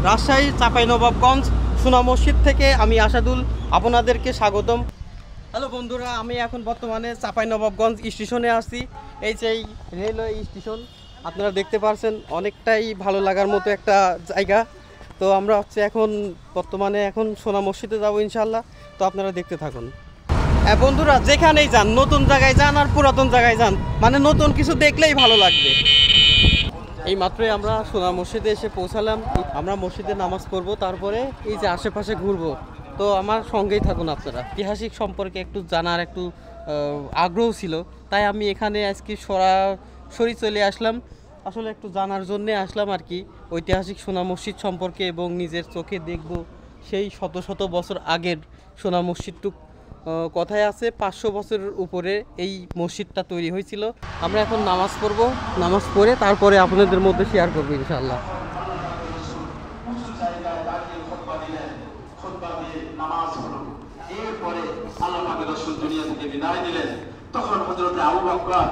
রাজশাহী চাঁপাইনবাবগঞ্জ সোনা মসজিদ থেকে আমি আসাদুল আপনাদেরকে স্বাগতম। হ্যালো বন্ধুরা, আমি এখন বর্তমানে চাঁপাইনবাবগঞ্জ স্টেশনে আছি। এই যে রেলওয়ে স্টেশন আপনারা দেখতে পাচ্ছেন, অনেকটাই ভালো লাগার মতো একটা জায়গা। তো আমরা এখন বর্তমানে সোনা মসজিদে যাবো ইনশাল্লাহ। তো আপনারা দেখতে থাকুন। বন্ধুরা, যেখানেই যান, নতুন জায়গায় যান আর পুরাতন জায়গায় যান, মানে নতুন কিছু দেখলেই ভালো লাগবে। এই মাত্রই আমরা সোনা মসজিদে এসে পৌঁছালাম। আমরা মসজিদে নামাজ পড়বো, তারপরে এই যে আশেপাশে ঘুরবো। তো আমার সঙ্গেই থাকুন আপনারা। ঐতিহাসিক সম্পর্কে একটু জানার একটু আগ্রহ ছিল, তাই আমি এখানে আজকে সরাসরি চলে আসলাম। আসলে একটু জানার জন্যে আসলাম আর কি, ঐতিহাসিক সোনা মসজিদ সম্পর্কে, এবং নিজের চোখে দেখব সেই শত শত বছর আগের সোনা মসজিদটুক। কথায় আছে 500 বছরের উপরে এই মসজিদটা তৈরি হয়েছিল। আমরা এখন নামাজ পড়ব, নামাজ পড়ে তারপরে আপনাদের মধ্যে শেয়ার করবো ইনশাআল্লাহ। তখন হযরত আবু বকর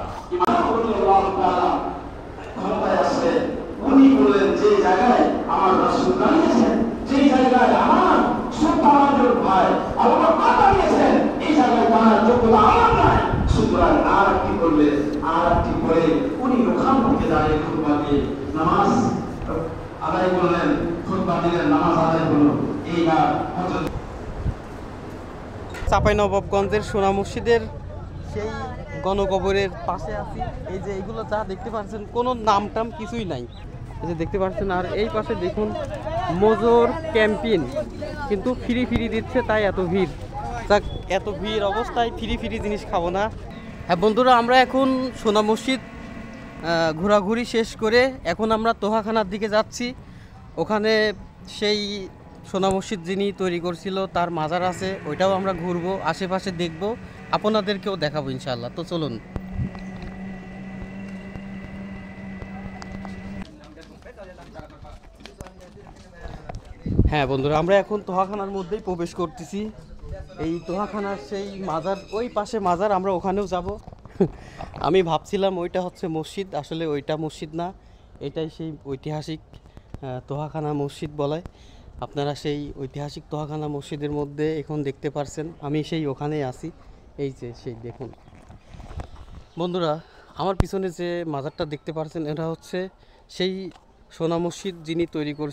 ক্ষমতায় আসলেন। উনি বললেন, যে জায়গায় আমার রাসূল দাঁড়িয়েছেন, যে জায়গায় আমার সুপারমানের ভাই আবু বকর দাঁড়িয়েছেন, এই জায়গায় দাঁড়ার যোগ্যতা আমার নাই। সুতরাং আর কি করলেন, আর কি করে উনি ওখান থেকে দাঁড়িয়ে খুতবা দিয়ে নামাজ আদায় করলেন। খুতবা দিলেন, নামাজ আদায় হলো। এইবার হযরত চাঁপাইনবাবগঞ্জের সোনা মসজিদের সেই গণকবরের পাশে আছি। এই যে এইগুলো যা দেখতে পাচ্ছেন, কোনো নাম টাম কিছুই নাই, এই যে দেখতে পাচ্ছেন। আর এই পাশে দেখুন মজুর ক্যাম্পিন, কিন্তু ফ্রি ফ্রি দিচ্ছে, তাই এত ভিড়। যাক, এত ভিড় অবস্থায় ফ্রি ফ্রি জিনিস খাবো না। হ্যাঁ বন্ধুরা, আমরা এখন সোনা মসজিদ ঘোরাঘুরি শেষ করে এখন আমরা তোহাখানার দিকে যাচ্ছি। ওখানে সেই সোনা মসজিদ যিনি তৈরি করছিল তার মাজার আছে, ওইটাও আমরা ঘুরবো, আশেপাশে দেখব, আপনাদেরকেও দেখাবো ইনশাআল্লাহ। তো চলুন। হ্যাঁ বন্ধুরা, আমরা এখন তোহাখানার মধ্যেই প্রবেশ করতেছি। এই তোহাখানার সেই মাজার, ওই পাশে মাজার, আমরা ওখানেও যাব। আমি ভাবছিলাম ওইটা হচ্ছে মসজিদ, আসলে ওইটা মসজিদ না, এটাই সেই ঐতিহাসিক তোহাখানা মসজিদ বলে। আপনারা সেই ঐতিহাসিক তোহাখানা মসজিদের মধ্যে এখন দেখতে পারছেন, আমি সেই ওখানেই আছি। এই যে সেই দেখুন বন্ধুরা, আমার পিছনে যে মাজারটা দেখতে পাচ্ছেন, এটা হচ্ছে সেই সোনা মসজিদ যিনি তৈরি করছেন।